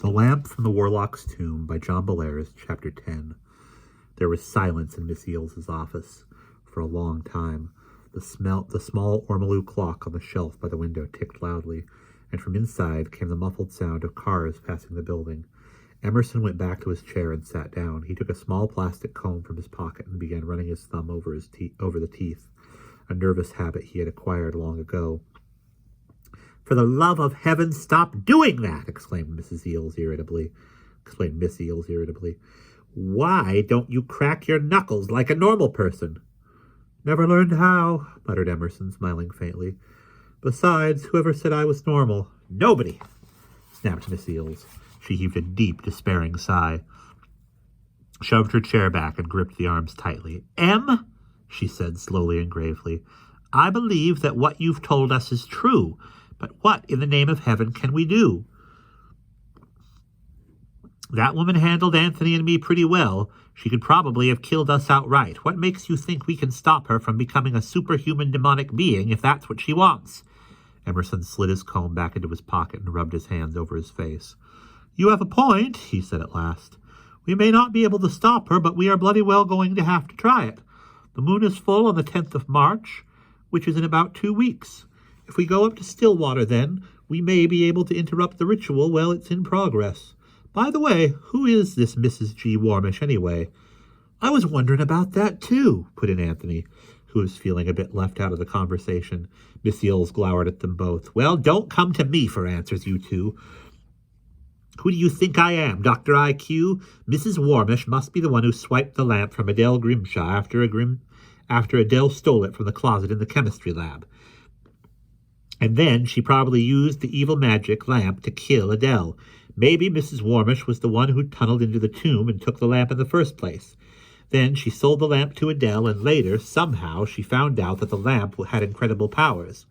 The Lamp from the Warlock's Tomb by John Bellairs, Chapter 10. There was silence in Miss Eels's office for a long time. The small ormolu clock on the shelf by the window ticked loudly, and from inside came the muffled sound of cars passing the building. Emerson went back to his chair and sat down. He took a small plastic comb from his pocket and began running his thumb over the teeth, a nervous habit he had acquired long ago. "For the love of heaven, stop doing that!" exclaimed Miss Eels irritably. "Why don't you crack your knuckles like a normal person?" "Never learned how," muttered Emerson, smiling faintly. "Besides, whoever said I was normal?" "Nobody!" snapped Miss Eels. She heaved a deep, despairing sigh, shoved her chair back, and gripped the arms tightly. "Em," she said slowly and gravely, "I believe that what you've told us is true, but what in the name of heaven can we do? That woman handled Anthony and me pretty well. She could probably have killed us outright. What makes you think we can stop her from becoming a superhuman demonic being if that's what she wants?" Emerson slid his comb back into his pocket and rubbed his hands over his face. "You have a point," he said at last. "We may not be able to stop her, but we are bloody well going to have to try it. The moon is full on the 10th of March, which is in about 2 weeks. If we go up to Stillwater then, we may be able to interrupt the ritual while it's in progress. By the way, who is this Mrs. G. Warmish, anyway?" "I was wondering about that, too," put in Anthony, who was feeling a bit left out of the conversation. Miss Eels glowered at them both. "Well, don't come to me for answers, you two. Who do you think I am, Dr. IQ? Mrs. Warmish must be the one who swiped the lamp from Adele Grimshaw after Adele stole it from the closet in the chemistry lab. And then she probably used the evil magic lamp to kill Adele. Maybe Mrs. Warmish was the one who tunneled into the tomb and took the lamp in the first place. Then she sold the lamp to Adele, and later, somehow, she found out that the lamp had incredible powers.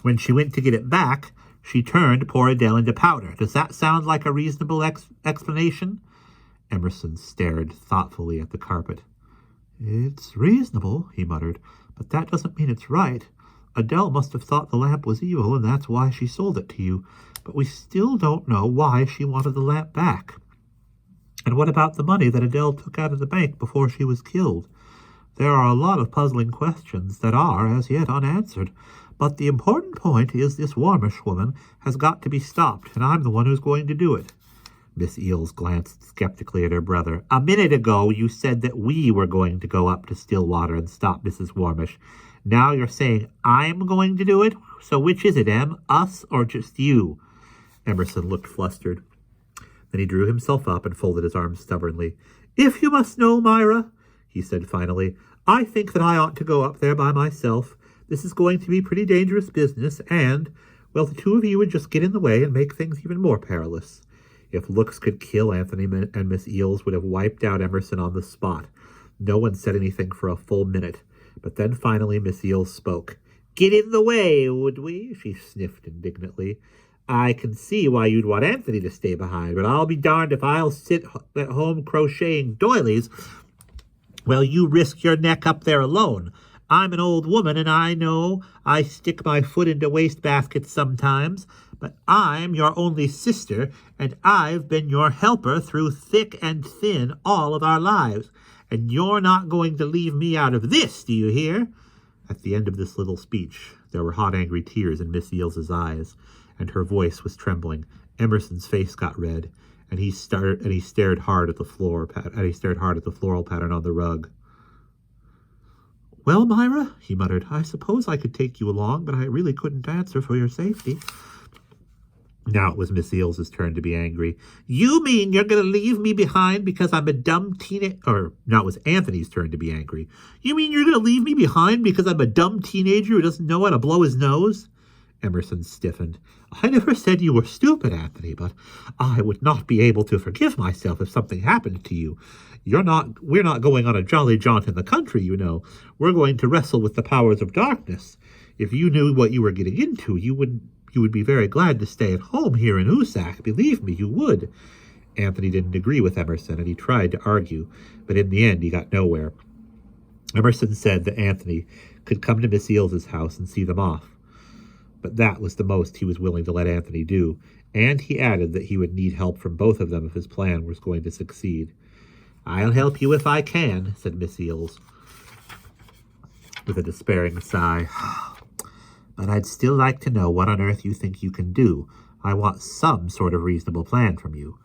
When she went to get it back, she turned poor Adele into powder. Does that sound like a reasonable explanation?" Emerson stared thoughtfully at the carpet. "It's reasonable," he muttered, "but that doesn't mean it's right. Adele must have thought the lamp was evil, and that's why she sold it to you. But we still don't know why she wanted the lamp back. And what about the money that Adele took out of the bank before she was killed? There are a lot of puzzling questions that are, as yet, unanswered. But the important point is this Warmish woman has got to be stopped, and I'm the one who's going to do it." Miss Eels glanced skeptically at her brother. "A minute ago you said that we were going to go up to Stillwater and stop Mrs. Warmish. Now you're saying I'm going to do it? So which is it, Em? Us or just you?" Emerson looked flustered. Then he drew himself up and folded his arms stubbornly. "If you must know, Myra," he said finally, "I think that I ought to go up there by myself. This is going to be pretty dangerous business, and, well, the two of you would just get in the way and make things even more perilous." If looks could kill, Anthony and Miss Eels would have wiped out Emerson on the spot. No one said anything for a full minute, but then finally Miss Eels spoke. "Get in the way, would we?" she sniffed indignantly. "I can see why you'd want Anthony to stay behind, but I'll be darned if I'll sit at home crocheting doilies while you risk your neck up there alone. I'm an old woman, and I know I stick my foot into wastebaskets sometimes, but I'm your only sister, and I've been your helper through thick and thin all of our lives, and you're not going to leave me out of this, do you hear?" At the end of this little speech, there were hot, angry tears in Miss Eels's eyes, and her voice was trembling. Emerson's face got red, and he stared hard at the floral pattern on the rug. "Well, Myra," he muttered, "I suppose I could take you along, but I really couldn't answer for your safety." Now it was Miss Eels's turn to be angry. "You mean you're going to leave me behind because I'm a dumb teenager?" Or, now it was Anthony's turn to be angry. "You mean you're going to leave me behind because I'm a dumb teenager who doesn't know how to blow his nose?" Emerson stiffened. "I never said you were stupid, Anthony, but I would not be able to forgive myself if something happened to you. We're not going on a jolly jaunt in the country, you know. We're going to wrestle with the powers of darkness. If you knew what you were getting into, you would be very glad to stay at home here in Usac. Believe me, you would." Anthony didn't agree with Emerson, and he tried to argue, but in the end he got nowhere. Emerson said that Anthony could come to Miss Eels's house and see them off. but that was the most he was willing to let Anthony do, and he added that he would need help from both of them if his plan was going to succeed. "I'll help you if I can," said Miss Eels, with a despairing sigh. "But I'd still like to know what on earth you think you can do. I want some sort of reasonable plan from you."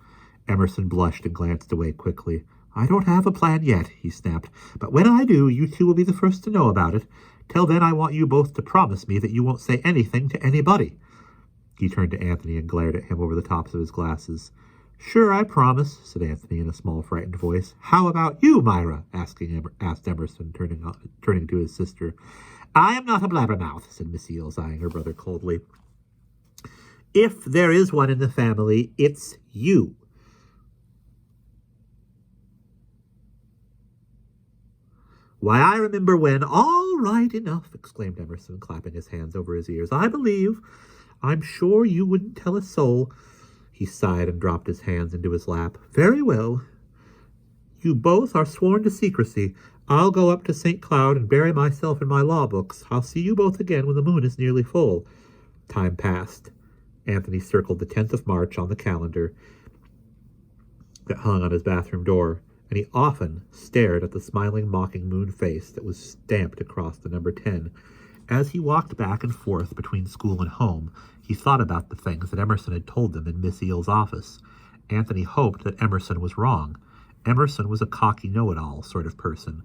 Emerson blushed and glanced away quickly. "I don't have a plan yet," he snapped. "But when I do, you two will be the first to know about it. Till then, I want you both to promise me that you won't say anything to anybody." He turned to Anthony and glared at him over the tops of his glasses. "Sure, I promise," said Anthony in a small, frightened voice. "How about you, Myra?" asked Emerson, turning to his sister. "I am not a blabbermouth," said Miss Eels, eyeing her brother coldly. "If there is one in the family, it's you." "Why, I remember when—" "All right, enough," exclaimed Emerson, clapping his hands over his ears. "I'm sure you wouldn't tell a soul." He sighed and dropped his hands into his lap. "Very well. You both are sworn to secrecy. I'll go up to St. Cloud and bury myself in my law books. I'll see you both again when the moon is nearly full." Time passed. Anthony circled the 10th of March on the calendar that hung on his bathroom door, and he often stared at the smiling, mocking moon face that was stamped across the number 10. As he walked back and forth between school and home, he thought about the things that Emerson had told them in Miss Eels' office. Anthony hoped that Emerson was wrong. Emerson was a cocky know-it-all sort of person,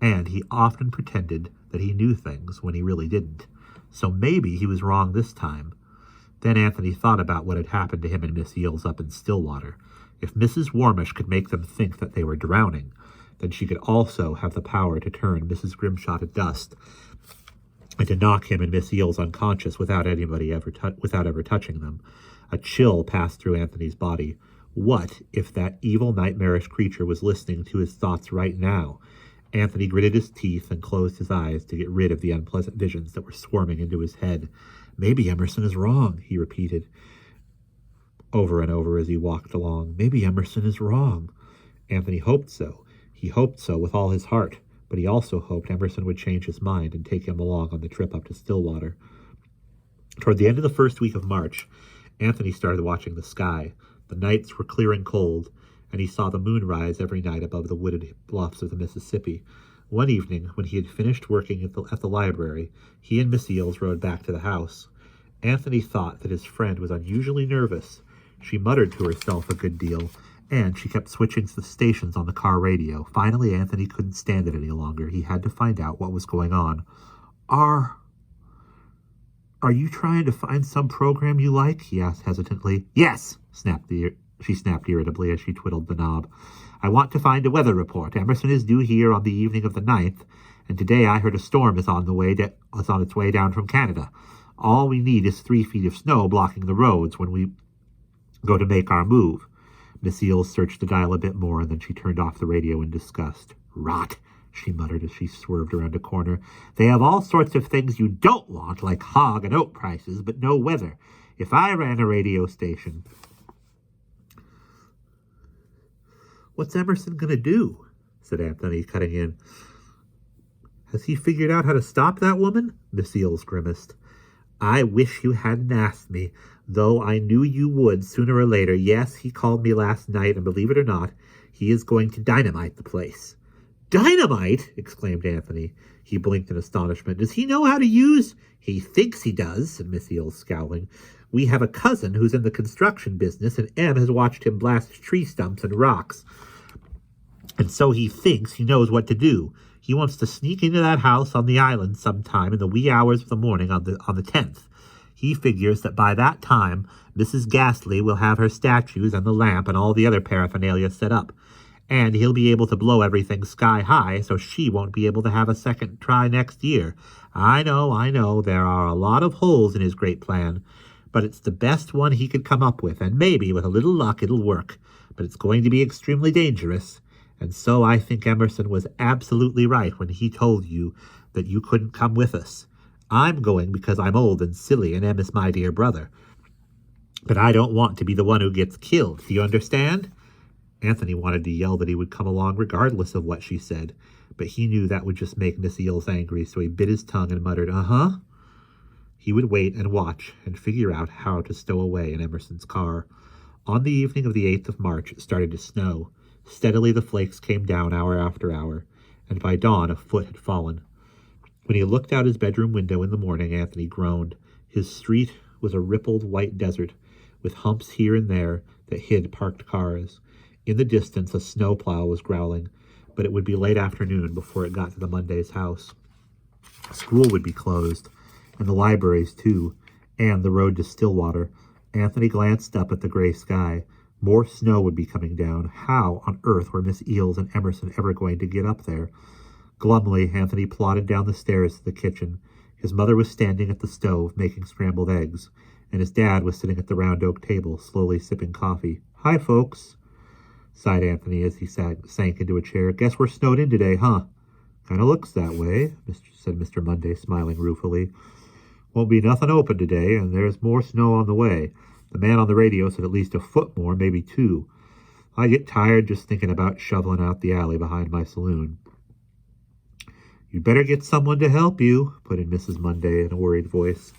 and he often pretended that he knew things when he really didn't. So maybe he was wrong this time. Then Anthony thought about what had happened to him and Miss Eels up in Stillwater. If Mrs. Warmish could make them think that they were drowning, then she could also have the power to turn Mrs. Grimshaw to dust and to knock him and Miss Eels unconscious without ever touching them. A chill passed through Anthony's body. What if that evil, nightmarish creature was listening to his thoughts right now? Anthony gritted his teeth and closed his eyes to get rid of the unpleasant visions that were swarming into his head. "Maybe Emerson is wrong," he repeated over and over as he walked along. "Maybe Emerson is wrong." Anthony hoped so. He hoped so with all his heart, but he also hoped Emerson would change his mind and take him along on the trip up to Stillwater. Toward the end of the first week of March, Anthony started watching the sky. The nights were clear and cold, and he saw the moon rise every night above the wooded bluffs of the Mississippi. One evening, when he had finished working at the library, he and Miss Eels rode back to the house. Anthony thought that his friend was unusually nervous. She muttered to herself a good deal, and she kept switching the stations on the car radio. Finally, Anthony couldn't stand it any longer. He had to find out what was going on. Are you trying to find some program you like?" he asked hesitantly. "Yes," she snapped irritably as she twiddled the knob. "I want to find a weather report. Emerson is due here on the evening of the 9th, and today I heard a storm is on its way down from Canada. All we need is 3 feet of snow blocking the roads when we go to make our move." Miss Eels searched the dial a bit more, and then she turned off the radio in disgust. "Rot," she muttered as she swerved around a corner. "They have all sorts of things you don't want, like hog and oat prices, but no weather. If I ran a radio station..." "What's Emerson going to do?" said Anthony, cutting in. "Has he figured out how to stop that woman?" Miss Eels grimaced. "I wish you hadn't asked me, though I knew you would sooner or later. Yes, he called me last night, and believe it or not, he is going to dynamite the place." "Dynamite!" exclaimed Anthony. He blinked in astonishment. "Does he know how to use—" "He thinks he does," said Miss Eels, scowling. "We have a cousin who's in the construction business, and Em has watched him blast tree stumps and rocks. And so he thinks he knows what to do. He wants to sneak into that house on the island sometime in the wee hours of the morning on the 10th. He figures that by that time, Mrs. Ghastly will have her statues and the lamp and all the other paraphernalia set up. And he'll be able to blow everything sky high, so she won't be able to have a second try next year. I know, there are a lot of holes in his great plan, but it's the best one he could come up with, and maybe with a little luck it'll work. But it's going to be extremely dangerous. And so I think Emerson was absolutely right when he told you that you couldn't come with us. I'm going because I'm old and silly, and Em is my dear brother. But I don't want to be the one who gets killed. Do you understand?" Anthony wanted to yell that he would come along regardless of what she said, but he knew that would just make Miss Eels angry, so he bit his tongue and muttered, "Uh-huh." He would wait and watch and figure out how to stow away in Emerson's car. On the evening of the 8th of March, it started to snow. Steadily the flakes came down hour after hour, and by dawn a foot had fallen. When he looked out his bedroom window in the morning, Anthony groaned. His street was a rippled white desert, with humps here and there that hid parked cars. In the distance, a snowplow was growling, but it would be late afternoon before it got to the Monday's house. School would be closed, and the libraries too, and the road to Stillwater. Anthony glanced up at the gray sky. More snow would be coming down. How on earth were Miss Eels and Emerson ever going to get up there? Glumly, Anthony plodded down the stairs to the kitchen. His mother was standing at the stove, making scrambled eggs, and his dad was sitting at the round oak table, slowly sipping coffee. "Hi, folks," sighed Anthony as he sank into a chair. "Guess we're snowed in today, huh?" "Kind of looks that way," said Mr. Monday, smiling ruefully. "Won't be nothing open today, and there's more snow on the way. The man on the radio said at least a foot more, maybe 2. I get tired just thinking about shoveling out the alley behind my saloon." "You'd better get someone to help you," put in Mrs. Monday in a worried voice.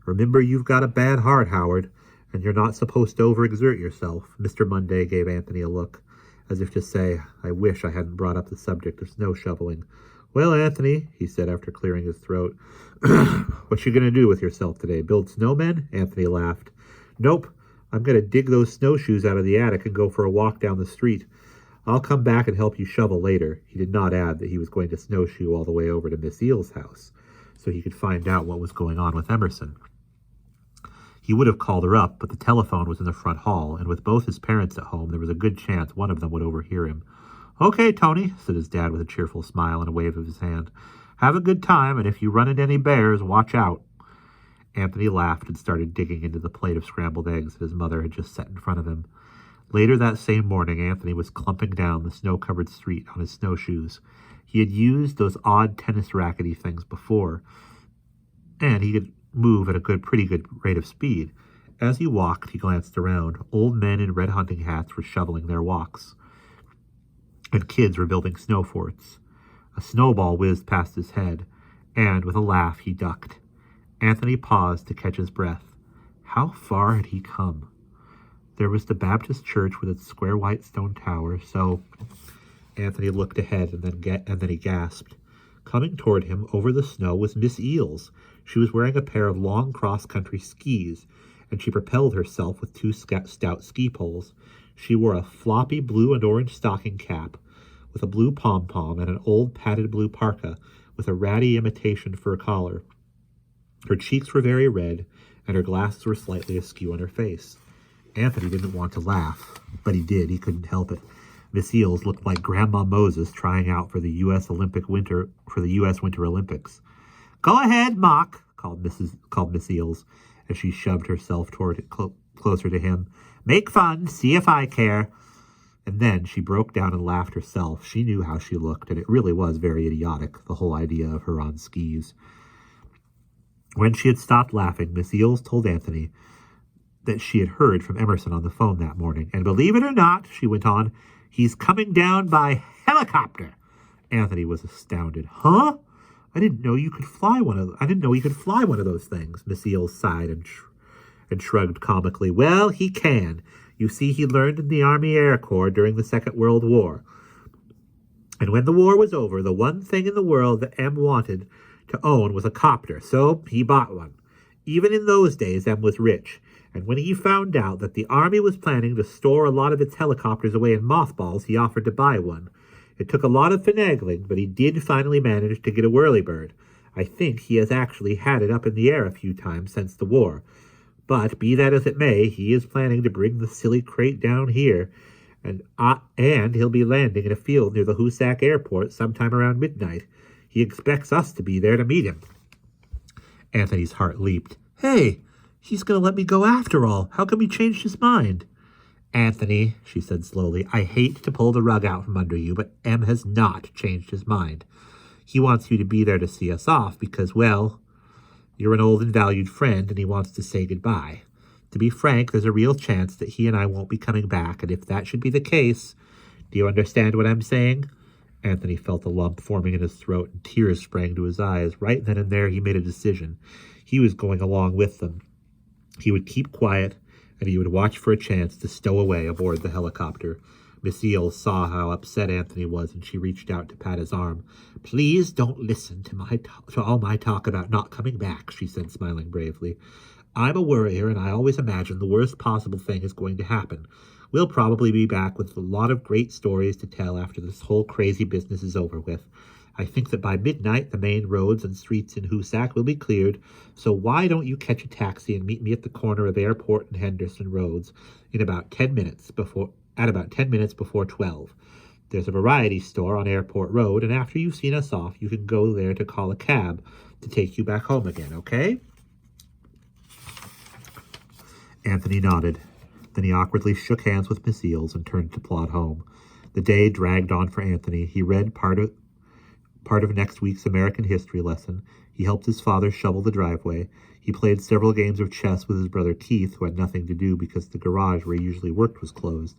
"Remember, you've got a bad heart, Howard, and you're not supposed to overexert yourself." Mr. Monday gave Anthony a look, as if to say, "I wish I hadn't brought up the subject of snow shoveling." "Well, Anthony," he said after clearing his throat, "what you going to do with yourself today? Build snowmen?" Anthony laughed. "Nope. I'm going to dig those snowshoes out of the attic and go for a walk down the street. I'll come back and help you shovel later." He did not add that he was going to snowshoe all the way over to Miss Eel's house so he could find out what was going on with Emerson. He would have called her up, but the telephone was in the front hall, and with both his parents at home, there was a good chance one of them would overhear him. "Okay, Tony," said his dad with a cheerful smile and a wave of his hand. "Have a good time, and if you run into any bears, watch out." Anthony laughed and started digging into the plate of scrambled eggs that his mother had just set in front of him. Later that same morning, Anthony was clumping down the snow-covered street on his snowshoes. He had used those odd tennis rackety things before, and he could move at a pretty good rate of speed. As he walked, he glanced around. Old men in red hunting hats were shoveling their walks, and kids were building snow forts. A snowball whizzed past his head, and with a laugh he ducked. Anthony paused to catch his breath. How far had he come? There was the Baptist church with its square white stone tower, so Anthony looked ahead and then he gasped. Coming toward him over the snow was Miss Eels. She was wearing a pair of long cross-country skis, and she propelled herself with 2 stout ski poles. She wore a floppy blue and orange stocking cap with a blue pom-pom and an old padded blue parka with a ratty imitation fur collar. Her cheeks were very red, and her glasses were slightly askew on her face. Anthony didn't want to laugh, but he did. He couldn't help it. Miss Eels looked like Grandma Moses trying out for the U.S. Winter Olympics. "Go ahead, Mock," called Miss Eels, as she shoved herself closer to him. "Make fun. See if I care." And then she broke down and laughed herself. She knew how she looked, and it really was very idiotic, the whole idea of her on skis. When she had stopped laughing, Miss Eels told Anthony that she had heard from Emerson on the phone that morning. "And believe it or not," she went on, "he's coming down by helicopter." Anthony was astounded. "Huh? I didn't know you could fly one of those things." Miss Eels sighed and shrugged comically. "Well, he can. You see, he learned in the Army Air Corps during the Second World War. And when the war was over, the one thing in the world that M wanted to own was a copter, so he bought one. Even in those days, M was rich, and when he found out that the Army was planning to store a lot of its helicopters away in mothballs, he offered to buy one. It took a lot of finagling, but he did finally manage to get a whirlybird. I think he has actually had it up in the air a few times since the war. But, be that as it may, he is planning to bring the silly crate down here, and he'll be landing in a field near the Hoosac Airport sometime around midnight. He expects us to be there to meet him." Anthony's heart leaped. "Hey, he's going to let me go after all. How come he changed his mind?" "Anthony," she said slowly, "I hate to pull the rug out from under you, but M has not changed his mind. He wants you to be there to see us off because, well, you're an old and valued friend, and he wants to say goodbye. To be frank, there's a real chance that he and I won't be coming back, and if that should be the case, do you understand what I'm saying?" Anthony felt a lump forming in his throat, and tears sprang to his eyes. Right then and there, he made a decision. He was going along with them. He would keep quiet, and he would watch for a chance to stow away aboard the helicopter. Miss Eels saw how upset Anthony was, and she reached out to pat his arm. "Please don't listen to all my talk about not coming back," she said, smiling bravely. "I'm a worrier, and I always imagine the worst possible thing is going to happen. We'll probably be back with a lot of great stories to tell after this whole crazy business is over with. I think that by midnight the main roads and streets in Hoosac will be cleared, so why don't you catch a taxi and meet me at the corner of Airport and Henderson Roads at about 10 minutes before 12. There's a variety store on Airport Road, and after you've seen us off, you can go there to call a cab to take you back home again, okay?" Anthony nodded. Then he awkwardly shook hands with Miss Eels and turned to plod home. The day dragged on for Anthony. He read part of next week's American history lesson. He helped his father shovel the driveway. He played several games of chess with his brother Keith, who had nothing to do because the garage where he usually worked was closed.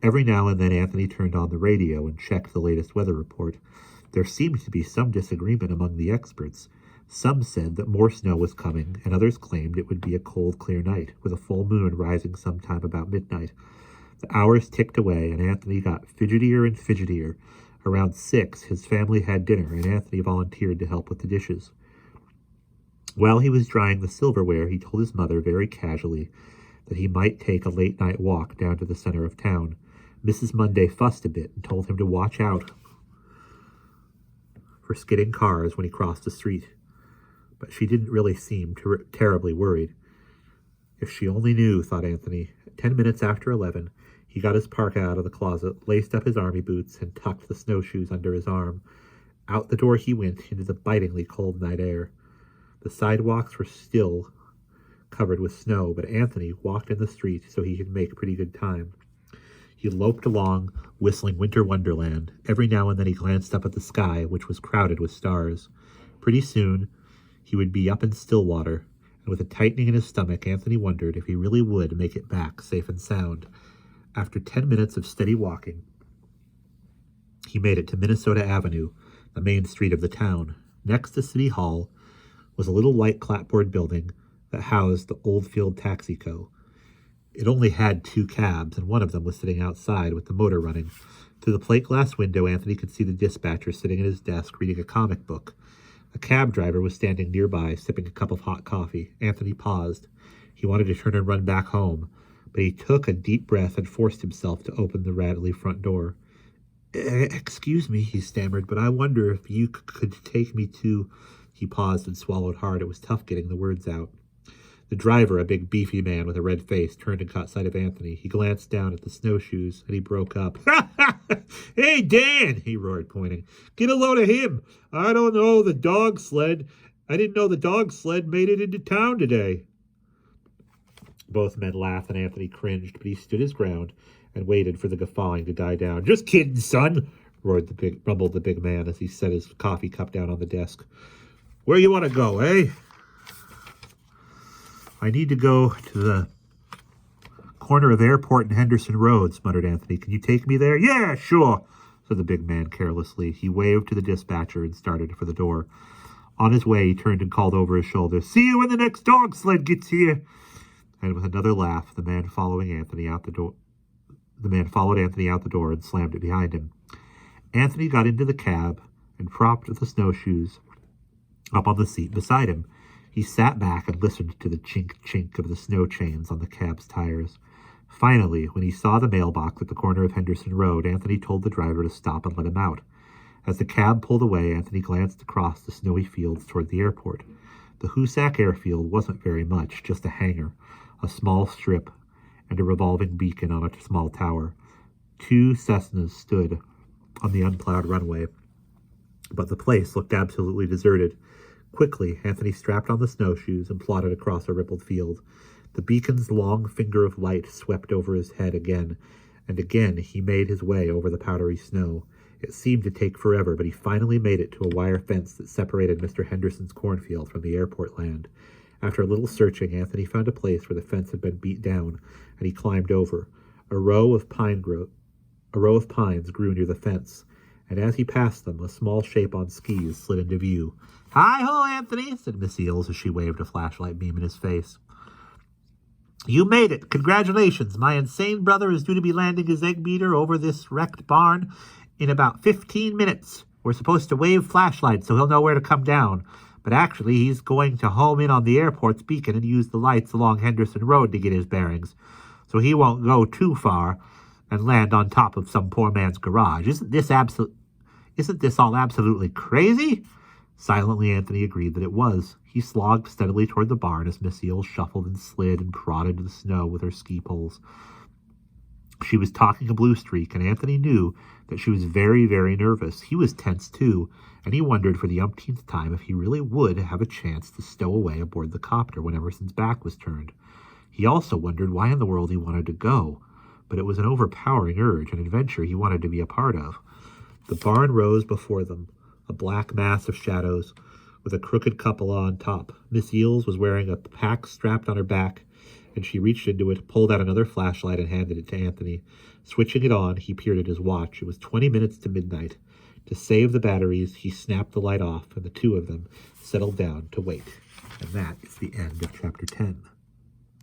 Every now and then Anthony turned on the radio and checked the latest weather report. There seemed to be some disagreement among the experts. Some said that more snow was coming, and others claimed it would be a cold, clear night, with a full moon rising sometime about midnight. The hours ticked away, and Anthony got fidgetier and fidgetier. Around 6, his family had dinner, and Anthony volunteered to help with the dishes. While he was drying the silverware, he told his mother very casually that he might take a late-night walk down to the center of town. Mrs. Monday fussed a bit and told him to watch out for skidding cars when he crossed the street. But she didn't really seem terribly worried. If she only knew, thought Anthony. At 10 minutes after 11, he got his parka out of the closet, laced up his army boots, and tucked the snowshoes under his arm. Out the door he went into the bitingly cold night air. The sidewalks were still covered with snow, but Anthony walked in the street so he could make pretty good time. He loped along, whistling Winter Wonderland. Every now and then he glanced up at the sky, which was crowded with stars. Pretty soon, he would be up in Stillwater, and with a tightening in his stomach, Anthony wondered if he really would make it back safe and sound. After 10 minutes of steady walking, he made it to Minnesota Avenue, the main street of the town. Next to City Hall was a little white clapboard building that housed the Oldfield Taxi Co. It only had 2 cabs, and one of them was sitting outside with the motor running. Through the plate glass window, Anthony could see the dispatcher sitting at his desk reading a comic book. A cab driver was standing nearby, sipping a cup of hot coffee. Anthony paused. He wanted to turn and run back home, but he took a deep breath and forced himself to open the rattly front door. "Excuse me," he stammered, "but I wonder if you could take me to—" He paused and swallowed hard. It was tough getting the words out. The driver, a big beefy man with a red face, turned and caught sight of Anthony. He glanced down at the snowshoes, and he broke up. "Hey, Dan!" he roared, pointing. "Get a load of him! I didn't know the dog sled made it into town today." Both men laughed, and Anthony cringed, but he stood his ground and waited for the guffawing to die down. "Just kidding, son!" rumbled the big man as he set his coffee cup down on the desk. "Where you want to go, eh?" "I need to go to the corner of Airport and Henderson Roads," muttered Anthony. "Can you take me there?" "Yeah, sure," said the big man carelessly. He waved to the dispatcher and started for the door. On his way, he turned and called over his shoulder, "See you when the next dog sled gets here." And with another laugh, the man followed Anthony out the door and slammed it behind him. Anthony got into the cab and propped the snowshoes up on the seat beside him. He sat back and listened to the chink-chink of the snow chains on the cab's tires. Finally, when he saw the mailbox at the corner of Henderson Road, Anthony told the driver to stop and let him out. As the cab pulled away, Anthony glanced across the snowy fields toward the airport. The Hoosac airfield wasn't very much, just a hangar, a small strip, and a revolving beacon on a small tower. 2 Cessnas stood on the unplowed runway, but the place looked absolutely deserted. Quickly, Anthony strapped on the snowshoes and plodded across a rippled field. The beacon's long finger of light swept over his head again, and again he made his way over the powdery snow. It seemed to take forever, but he finally made it to a wire fence that separated Mr. Henderson's cornfield from the airport land. After a little searching, Anthony found a place where the fence had been beat down, and he climbed over. A row of pines grew near the fence, and as he passed them, a small shape on skis slid into view. "Hi-ho, Anthony," said Miss Eels as she waved a flashlight beam in his face. "You made it. Congratulations. My insane brother is due to be landing his egg beater over this wrecked barn in about 15 minutes. We're supposed to wave flashlights so he'll know where to come down. But actually, he's going to home in on the airport's beacon and use the lights along Henderson Road to get his bearings. So he won't go too far and land on top of some poor man's garage. Isn't this all absolutely crazy?" Silently, Anthony agreed that it was. He slogged steadily toward the barn as Miss Eels shuffled and slid and prodded the snow with her ski poles. She was talking a blue streak, and Anthony knew that she was very, very nervous. He was tense, too, and he wondered for the umpteenth time if he really would have a chance to stow away aboard the copter when Emerson's back was turned. He also wondered why in the world he wanted to go, but it was an overpowering urge, an adventure he wanted to be a part of. The barn rose before them, a black mass of shadows, with a crooked cupola on top. Miss Eels was wearing a pack strapped on her back, and she reached into it, pulled out another flashlight, and handed it to Anthony. Switching it on, he peered at his watch. It was 20 minutes to midnight. To save the batteries, he snapped the light off, and the two of them settled down to wait. And that is the end of Chapter 10.